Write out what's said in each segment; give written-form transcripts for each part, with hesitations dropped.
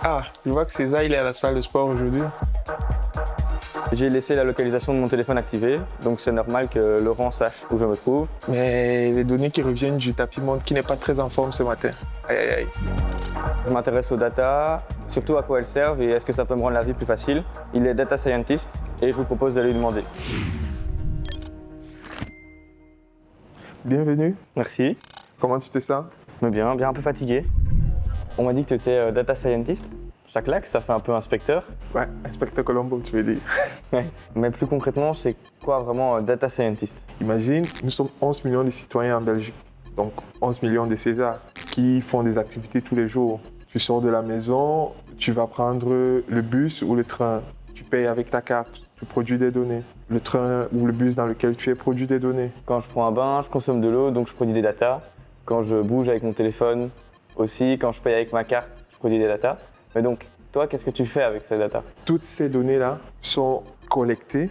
Ah, je vois que César, il est à la salle de sport aujourd'hui. J'ai laissé la localisation de mon téléphone activée, donc c'est normal que Laurent sache où je me trouve. Mais les données qui reviennent du tapis monde qui n'est pas très en forme ce matin. Aïe, aïe, aïe. Je m'intéresse aux data, surtout à quoi elles servent et est-ce que ça peut me rendre la vie plus facile. Il est data scientist et je vous propose d'aller lui demander. Bienvenue. Merci. Comment tu te sens? Mais bien un peu fatigué. On m'a dit que tu étais data scientist. Ça claque, ça fait un peu inspecteur. Ouais, inspecteur Colombo, tu veux dire. Ouais. Mais plus concrètement, c'est quoi vraiment data scientist? Imagine, nous sommes 11 millions de citoyens en Belgique. Donc 11 millions de Césars qui font des activités tous les jours. Tu sors de la maison, tu vas prendre le bus ou le train. Tu payes avec ta carte, tu produis des données. Le train ou le bus dans lequel tu es produit des données. Quand je prends un bain, je consomme de l'eau, donc je produis des data. Quand je bouge avec mon téléphone aussi, quand je paye avec ma carte, je produis des data. Mais donc, toi, qu'est-ce que tu fais avec ces data? Toutes ces données-là sont collectées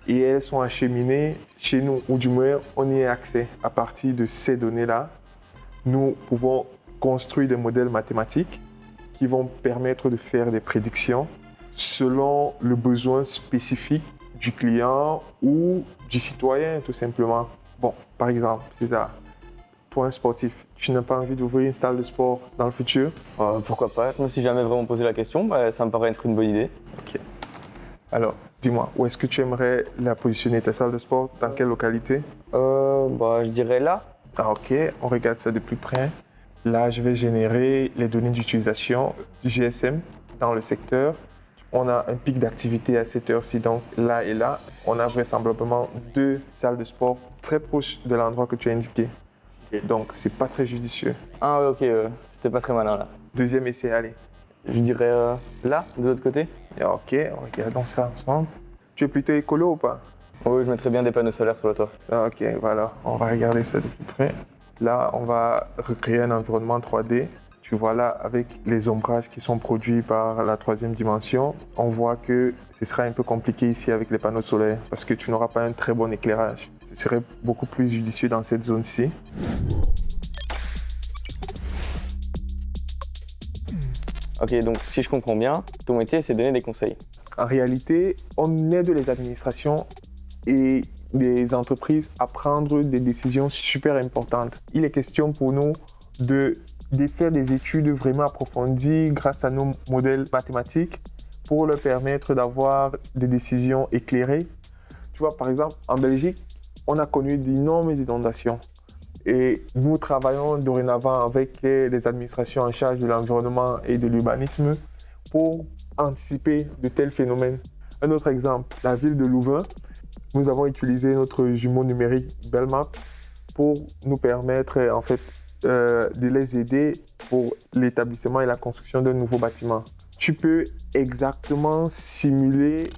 et elles sont acheminées chez nous, ou du moins on y a accès. À partir de ces données-là, nous pouvons construire des modèles mathématiques qui vont permettre de faire des prédictions selon le besoin spécifique du client ou du citoyen, tout simplement. Bon, par exemple, César, toi un sportif, tu n'as pas envie d'ouvrir une salle de sport dans le futur? Pourquoi pas? Je me suis jamais vraiment posé la question, ça me paraît être une bonne idée. Ok. Alors, dis-moi, où est-ce que tu aimerais la positionner, ta salle de sport? Dans quelle localité? Je dirais là. Ah, ok, on regarde ça de plus près. Là, je vais générer les données d'utilisation GSM dans le secteur. On a un pic d'activité à cette heure-ci, donc là et là, on a vraisemblablement 2 salles de sport très proches de l'endroit que tu as indiqué. Donc, c'est pas très judicieux. Ah ouais, ok, c'était pas très malin là. Deuxième essai, allez. Je dirais là, de l'autre côté. Ok, regardons ça ensemble. Tu es plutôt écolo ou pas? Oui, je mettrais bien des panneaux solaires sur le toit. Ok, voilà, on va regarder ça de plus près. Là, on va recréer un environnement 3D. Tu vois là, avec les ombrages qui sont produits par la 3e dimension, on voit que ce sera un peu compliqué ici avec les panneaux solaires parce que tu n'auras pas un très bon éclairage. Ce serait beaucoup plus judicieux dans cette zone-ci. Ok, donc si je comprends bien, ton métier c'est de donner des conseils. En réalité, on aide les administrations et les entreprises à prendre des décisions super importantes. Il est question pour nous de faire des études vraiment approfondies grâce à nos modèles mathématiques pour leur permettre d'avoir des décisions éclairées. Tu vois, par exemple, en Belgique, on a connu d'énormes inondations. Et nous travaillons dorénavant avec les administrations en charge de l'environnement et de l'urbanisme pour anticiper de tels phénomènes. Un autre exemple, la ville de Louvain, nous avons utilisé notre jumeau numérique Belmap pour nous permettre en fait, de les aider pour l'établissement et la construction d'un nouveau bâtiment. Tu peux exactement simuler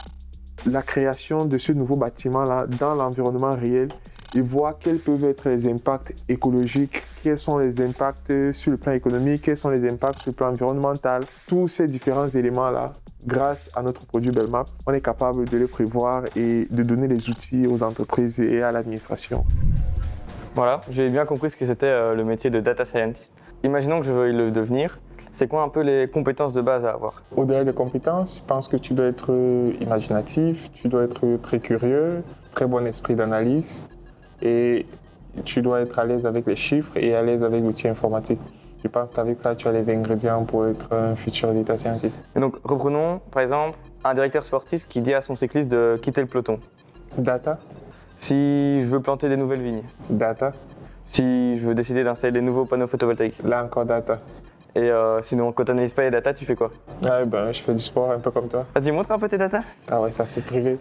la création de ce nouveau bâtiment-là dans l'environnement réel et voir quels peuvent être les impacts écologiques, quels sont les impacts sur le plan économique, quels sont les impacts sur le plan environnemental. Tous ces différents éléments-là, grâce à notre produit Belmap, on est capable de les prévoir et de donner les outils aux entreprises et à l'administration. Voilà, j'ai bien compris ce que c'était le métier de data scientist. Imaginons que je veuille le devenir. C'est quoi un peu les compétences de base à avoir? Au-delà des compétences, je pense que tu dois être imaginatif, tu dois être très curieux, très bon esprit d'analyse et tu dois être à l'aise avec les chiffres et à l'aise avec l'outil informatique. Je pense qu'avec ça, tu as les ingrédients pour être un futur data scientist. Et donc, reprenons par exemple un directeur sportif qui dit à son cycliste de quitter le peloton. Data. Si je veux planter des nouvelles vignes. Data. Si je veux décider d'installer des nouveaux panneaux photovoltaïques. Là encore, data. Et sinon, quand tu n'analyses pas les data, tu fais quoi? Je fais du sport un peu comme toi. Vas-y, montre un peu tes data. Ah ouais, ça c'est privé.